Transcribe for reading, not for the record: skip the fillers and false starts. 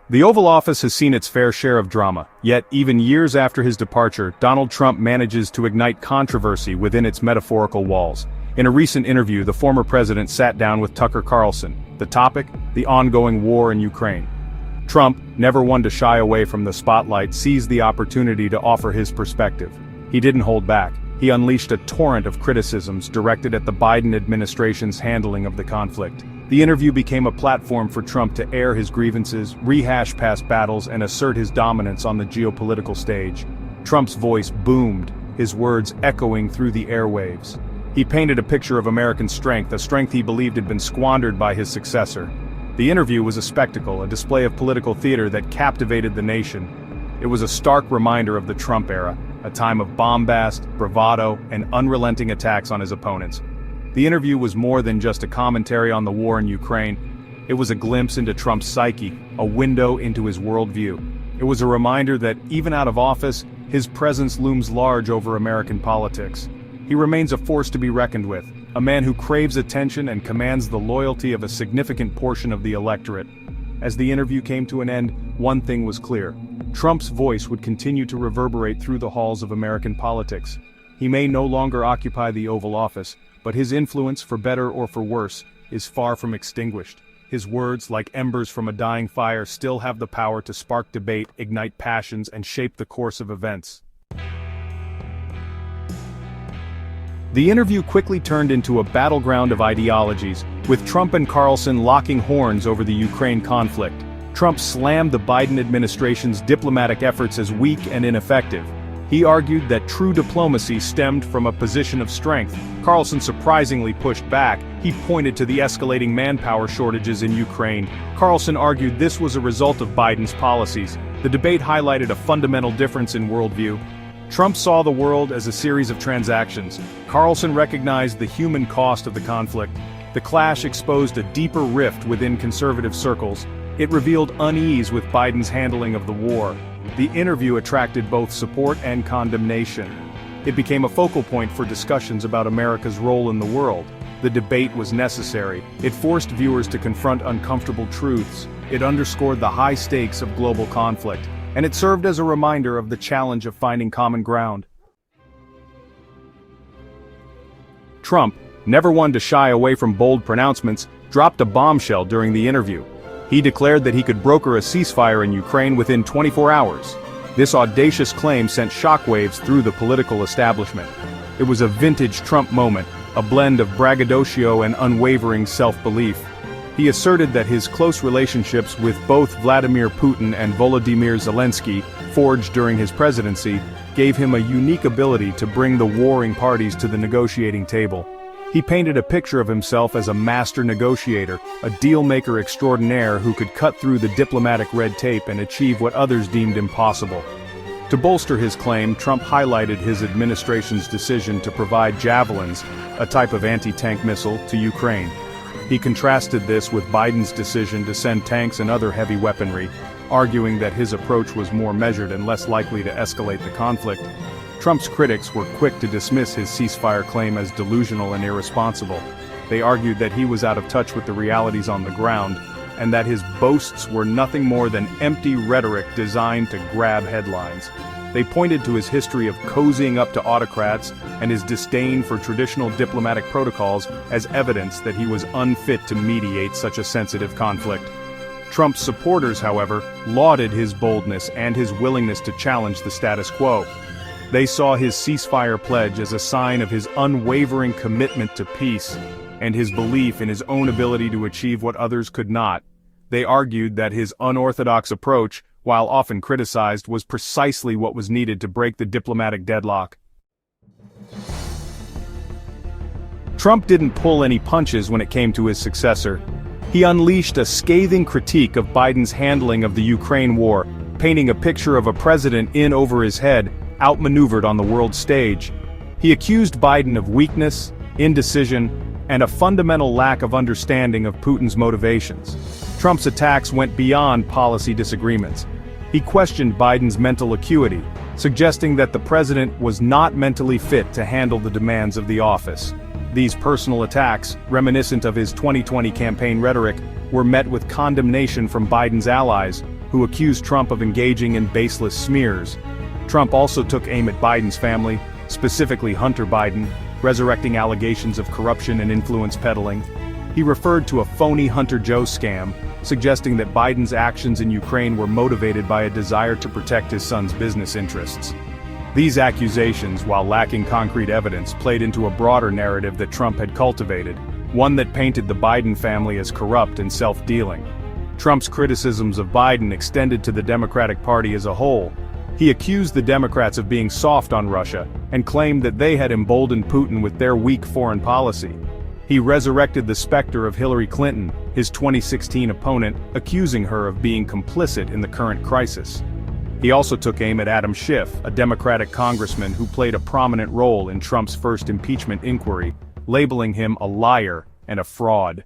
The Oval Office has seen its fair share of drama, yet even years after his departure, Donald Trump manages to ignite controversy within its metaphorical walls. In a recent interview, the former president sat down with Tucker Carlson. The topic? The ongoing war in Ukraine. Trump, never one to shy away from the spotlight, seized the opportunity to offer his perspective. He didn't hold back. He unleashed a torrent of criticisms directed at the Biden administration's handling of the conflict. The interview became a platform for Trump to air his grievances, rehash past battles, and assert his dominance on the geopolitical stage. Trump's voice boomed, his words echoing through the airwaves. He painted a picture of American strength, a strength he believed had been squandered by his successor. The interview was a spectacle, a display of political theater that captivated the nation. It was a stark reminder of the Trump era, a time of bombast, bravado, and unrelenting attacks on his opponents. The interview was more than just a commentary on the war in Ukraine. It was a glimpse into Trump's psyche, a window into his worldview. It was a reminder that, even out of office, his presence looms large over American politics. He remains a force to be reckoned with, a man who craves attention and commands the loyalty of a significant portion of the electorate. As the interview came to an end, one thing was clear. Trump's voice would continue to reverberate through the halls of American politics. He may no longer occupy the Oval Office, but his influence, for better or for worse, is far from extinguished. His words, like embers from a dying fire, still have the power to spark debate, ignite passions, and shape the course of events. The interview quickly turned into a battleground of ideologies, with Trump and Carlson locking horns over the Ukraine conflict. Trump slammed the Biden administration's diplomatic efforts as weak and ineffective. He argued that true diplomacy stemmed from a position of strength. Carlson surprisingly pushed back. He pointed to the escalating manpower shortages in Ukraine. Carlson argued this was a result of Biden's policies. The debate highlighted a fundamental difference in worldview. Trump saw the world as a series of transactions. Carlson recognized the human cost of the conflict. The clash exposed a deeper rift within conservative circles. It revealed unease with Biden's handling of the war. The interview attracted both support and condemnation. It became a focal point for discussions about America's role in the world. The debate was necessary. It forced viewers to confront uncomfortable truths. It underscored the high stakes of global conflict. And it served as a reminder of the challenge of finding common ground. Trump, never one to shy away from bold pronouncements, dropped a bombshell during the interview. He declared that he could broker a ceasefire in Ukraine within 24 hours. This audacious claim sent shockwaves through the political establishment. It was a vintage Trump moment, a blend of braggadocio and unwavering self-belief. He asserted that his close relationships with both Vladimir Putin and Volodymyr Zelensky, forged during his presidency, gave him a unique ability to bring the warring parties to the negotiating table. He painted a picture of himself as a master negotiator, a deal-maker extraordinaire who could cut through the diplomatic red tape and achieve what others deemed impossible. To bolster his claim, Trump highlighted his administration's decision to provide Javelins, a type of anti-tank missile, to Ukraine. He contrasted this with Biden's decision to send tanks and other heavy weaponry, arguing that his approach was more measured and less likely to escalate the conflict. Trump's critics were quick to dismiss his ceasefire claim as delusional and irresponsible. They argued that he was out of touch with the realities on the ground, and that his boasts were nothing more than empty rhetoric designed to grab headlines. They pointed to his history of cozying up to autocrats and his disdain for traditional diplomatic protocols as evidence that he was unfit to mediate such a sensitive conflict. Trump's supporters, however, lauded his boldness and his willingness to challenge the status quo. They saw his ceasefire pledge as a sign of his unwavering commitment to peace and his belief in his own ability to achieve what others could not. They argued that his unorthodox approach, while often criticized, was precisely what was needed to break the diplomatic deadlock. Trump didn't pull any punches when it came to his successor. He unleashed a scathing critique of Biden's handling of the Ukraine war, painting a picture of a president in over his head, outmaneuvered on the world stage. He accused Biden of weakness, indecision, and a fundamental lack of understanding of Putin's motivations. Trump's attacks went beyond policy disagreements. He questioned Biden's mental acuity, suggesting that the president was not mentally fit to handle the demands of the office. These personal attacks, reminiscent of his 2020 campaign rhetoric, were met with condemnation from Biden's allies, who accused Trump of engaging in baseless smears. Trump also took aim at Biden's family, specifically Hunter Biden, resurrecting allegations of corruption and influence peddling. He referred to a phony Hunter Joe scam, suggesting that Biden's actions in Ukraine were motivated by a desire to protect his son's business interests. These accusations, while lacking concrete evidence, played into a broader narrative that Trump had cultivated, one that painted the Biden family as corrupt and self-dealing. Trump's criticisms of Biden extended to the Democratic Party as a whole. He accused the Democrats of being soft on Russia, and claimed that they had emboldened Putin with their weak foreign policy. He resurrected the specter of Hillary Clinton, his 2016 opponent, accusing her of being complicit in the current crisis. He also took aim at Adam Schiff, a Democratic congressman who played a prominent role in Trump's first impeachment inquiry, labeling him a liar and a fraud.